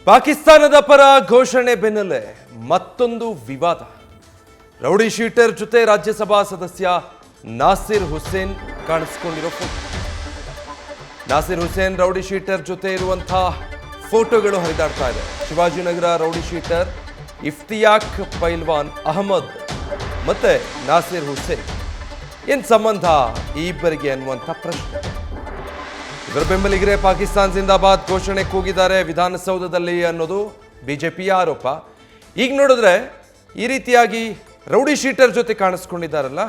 ಪಾಕಿಸ್ತಾನದ ಪರ ಘೋಷಣೆ ಬೆನ್ನಲ್ಲೇ ಮತ್ತೊಂದು ವಿವಾದ. ರೌಡಿ ಶೀಟರ್ ಜೊತೆ ರಾಜ್ಯಸಭಾ ಸದಸ್ಯ ನಾಸಿರ್ ಹುಸೇನ್ ಕಾಣಿಸಿಕೊಂಡಿರೋ photo. Nasir Hussain rowdy sheeter ಜೊತೆ ಇರುವಂತಹ ಫೋಟೋಗಳು ಹರಿದಾಡ್ತಾ ಇದೆ. ಶಿವಾಜಿನಗರ ರೌಡಿ ಶೀಟರ್ ಇಫ್ತಿಯಾಕ್ ಪೈಲ್ವಾನ್ ಅಹಮದ್ ಮತ್ತೆ ನಾಸಿರ್ ಹುಸೇನ್ ಏನ್ ಸಂಬಂಧ ಈ ಇಬ್ಬರಿಗೆ ಅನ್ನುವಂಥ ಪ್ರಶ್ನೆ. ಇದರ ಬೆಂಬಲಿಗರೇ ಪಾಕಿಸ್ತಾನ್ ಜಿಂದಾಬಾದ್ ಘೋಷಣೆ ಕೂಗಿದ್ದಾರೆ ವಿಧಾನಸೌಧದಲ್ಲಿ ಅನ್ನೋದು ಬಿಜೆಪಿಯ ಆರೋಪ. ಈಗ ನೋಡಿದ್ರೆ ಈ ರೀತಿಯಾಗಿ ರೌಡಿ ಶೀಟರ್ ಜೊತೆ ಕಾಣಿಸ್ಕೊಂಡಿದ್ದಾರಲ್ಲ,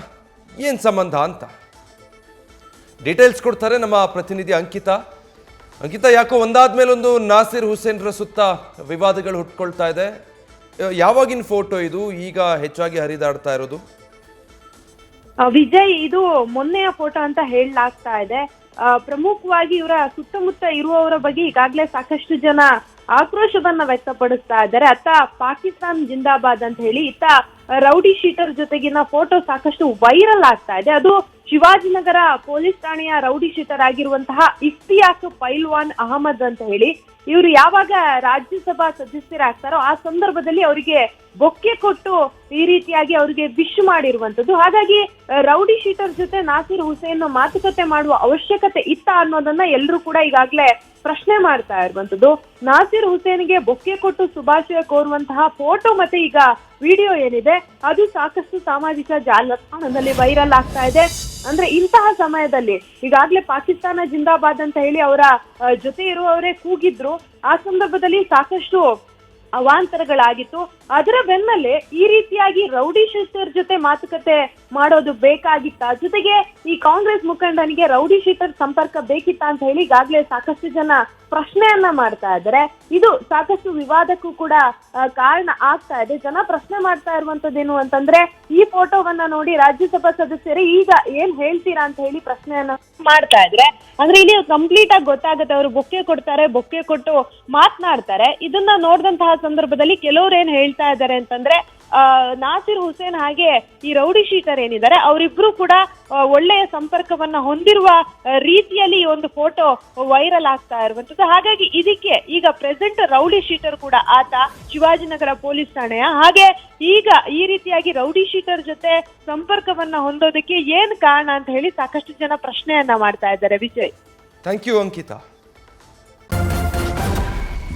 ಏನು ಸಂಬಂಧ ಅಂತ ಡೀಟೇಲ್ಸ್ ಕೊಡ್ತಾರೆ ನಮ್ಮ ಪ್ರತಿನಿಧಿ ಅಂಕಿತಾ. ಯಾಕೋ ಒಂದಾದ್ಮೇಲೊಂದು ನಾಸಿರ್ ಹುಸೇನ್ರ ಸುತ್ತ ವಿವಾದಗಳು ಹುಟ್ಕೊಳ್ತಾ ಇದೆ. ಯಾವಾಗಿನ ಫೋಟೋ ಇದು ಈಗ ಹೆಚ್ಚಾಗಿ ಹರಿದಾಡ್ತಾ ಇರೋದು? ವಿಜಯ್, ಇದು ಮೊನ್ನೆಯ ಫೋಟೋ ಅಂತ ಹೇಳಲಾಗ್ತಾ ಇದೆ. ಪ್ರಮುಖವಾಗಿ ಇವರ ಸುತ್ತಮುತ್ತ ಇರುವವರ ಬಗ್ಗೆ ಈಗಾಗಲೇ ಸಾಕಷ್ಟು ಜನ ಆಕ್ರೋಶವನ್ನ ವ್ಯಕ್ತಪಡಿಸ್ತಾ ಇದ್ದಾರೆ. ಅತ್ತ ಪಾಕಿಸ್ತಾನ್ ಜಿಂದಾಬಾದ್ ಅಂತ ಹೇಳಿ, ಇತ್ತ ರೌಡಿ ಶೀಟರ್ ಜೊತೆಗಿನ ಫೋಟೋ ಸಾಕಷ್ಟು ವೈರಲ್ ಆಗ್ತಾ ಇದೆ. ಅದು ಶಿವಾಜಿನಗರ ಪೊಲೀಸ್ ಠಾಣೆಯ ರೌಡಿ ಶೀಟರ್ ಆಗಿರುವಂತಹ ಇಫ್ತಿಯಾಕ್ ಪೈಲ್ವಾನ್ ಅಹಮದ್ ಅಂತ ಹೇಳಿ. ಇವರು ಯಾವಾಗ ರಾಜ್ಯಸಭಾ ಸದಸ್ಯರಾಗ್ತಾರೋ ಆ ಸಂದರ್ಭದಲ್ಲಿ ಅವರಿಗೆ ಬೊಕ್ಕೆ ಕೊಟ್ಟು ಈ ರೀತಿಯಾಗಿ ಅವರಿಗೆ ವಿಶ್ ಮಾಡಿರುವಂತದ್ದು. ಹಾಗಾಗಿ ರೌಡಿ ಶೀಟರ್ ಜೊತೆ ನಾಸಿರ್ ಹುಸೇನ್ ಮಾತುಕತೆ ಮಾಡುವ ಅವಶ್ಯಕತೆ ಇತ್ತ ಅನ್ನೋದನ್ನ ಎಲ್ಲರೂ ಕೂಡ ಈಗಾಗಲೇ ಪ್ರಶ್ನೆ ಮಾಡ್ತಾ ಇರುವಂತದ್ದು. ನಾಸಿರ್ ಹುಸೇನ್ಗೆ ಬೊಕ್ಕೆ ಕೊಟ್ಟು ಶುಭಾಶಯ ಕೋರುವಂತಹ ಫೋಟೋ ಮತ್ತೆ ಈಗ ವಿಡಿಯೋ ಏನಿದೆ ಅದು ಸಾಕಷ್ಟು ಸಾಮಾಜಿಕ ಜಾಲತಾಣದಲ್ಲಿ ವೈರಲ್ ಆಗ್ತಾ ಇದೆ. ಅಂದ್ರೆ ಇಂತಹ ಸಮಯದಲ್ಲಿ ಈಗಾಗಲೇ ಪಾಕಿಸ್ತಾನ ಜಿಂದಾಬಾದ್ ಅಂತ ಹೇಳಿ ಅವರ ಜೊತೆ ಇರುವವರೇ ಕೂಗಿದ್ರು. ಆ ಸಂದರ್ಭದಲ್ಲಿ ಸಾಕಷ್ಟು ಅವಾಂತರಗಳಾಗಿತ್ತು. ಅದರ ಬೆನ್ನಲ್ಲೇ ಈ ರೀತಿಯಾಗಿ ರೌಡಿ ಶೀಟರ್ ಜೊತೆ ಮಾತುಕತೆ ಮಾಡೋದು ಬೇಕಾಗಿತ್ತ, ಜೊತೆಗೆ ಈ ಕಾಂಗ್ರೆಸ್ ಮುಖಂಡನಿಗೆ ರೌಡಿ ಶೀಟರ್ ಸಂಪರ್ಕ ಬೇಕಿತ್ತ ಅಂತ ಹೇಳಿ ಈಗಾಗಲೇ ಸಾಕಷ್ಟು ಜನ ಪ್ರಶ್ನೆಯನ್ನ ಮಾಡ್ತಾ ಇದ್ದಾರೆ. ಇದು ಸಾಕಷ್ಟು ವಿವಾದಕ್ಕೂ ಕೂಡ ಕಾರಣ ಆಗ್ತಾ ಇದೆ. ಜನ ಪ್ರಶ್ನೆ ಮಾಡ್ತಾ ಇರುವಂತದ್ದೇನು ಅಂತಂದ್ರೆ, ಈ ಫೋಟೋವನ್ನ ನೋಡಿ ರಾಜ್ಯಸಭಾ ಸದಸ್ಯರು ಈಗ ಏನ್ ಹೇಳ್ತೀರಾ ಅಂತ ಹೇಳಿ ಪ್ರಶ್ನೆಯನ್ನ ಮಾಡ್ತಾ ಇದ್ರೆ, ಅಂದ್ರೆ ಇಲ್ಲಿ ಕಂಪ್ಲೀಟ್ ಆಗಿ ಗೊತ್ತಾಗುತ್ತೆ. ಅವರು ಬೊಕ್ಕೆ ಕೊಡ್ತಾರೆ, ಬೊಕ್ಕೆ ಕೊಟ್ಟು ಮಾತನಾಡ್ತಾರೆ. ಇದನ್ನ ನೋಡಿದಂತಹ ಸಂದರ್ಭದಲ್ಲಿ ಕೆಲವ್ರು ಏನ್ ಹೇಳ್ತಾ ಇದ್ದಾರೆ ಅಂತಂದ್ರೆ, ನಾಸಿರ್ ಹುಸೇನ್ ಹಾಗೆ ಈ ರೌಡಿ ಶೀಟರ್ ಏನಿದ್ದಾರೆ ಅವರಿಬ್ರು ಕೂಡ ಒಳ್ಳೆಯ ಸಂಪರ್ಕವನ್ನ ಹೊಂದಿರುವ ರೀತಿಯಲ್ಲಿ ಈ ಒಂದು ಫೋಟೋ ವೈರಲ್ ಆಗ್ತಾ ಇರುವಂತದ್ದು. ಹಾಗಾಗಿ ಇದಕ್ಕೆ ಈಗ ಪ್ರೆಸೆಂಟ್ ರೌಡಿ ಶೀಟರ್ ಕೂಡ ಆತ ಶಿವಾಜಿನಗರ ಪೊಲೀಸ್ ಠಾಣೆಯ. ಹಾಗೆ ಈಗ ಈ ರೀತಿಯಾಗಿ ರೌಡಿ ಶೀಟರ್ ಜೊತೆ ಸಂಪರ್ಕವನ್ನ ಹೊಂದೋದಕ್ಕೆ ಏನ್ ಕಾರಣ ಅಂತ ಹೇಳಿ ಸಾಕಷ್ಟು ಜನ ಪ್ರಶ್ನೆಯನ್ನ ಮಾಡ್ತಾ ಇದ್ದಾರೆ. Vijay, thank you Ankita.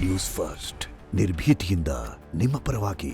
News first ನಿರ್ಭೀತಿಯಿಂದ ನಿಮ್ಮ ಪರವಾಗಿ.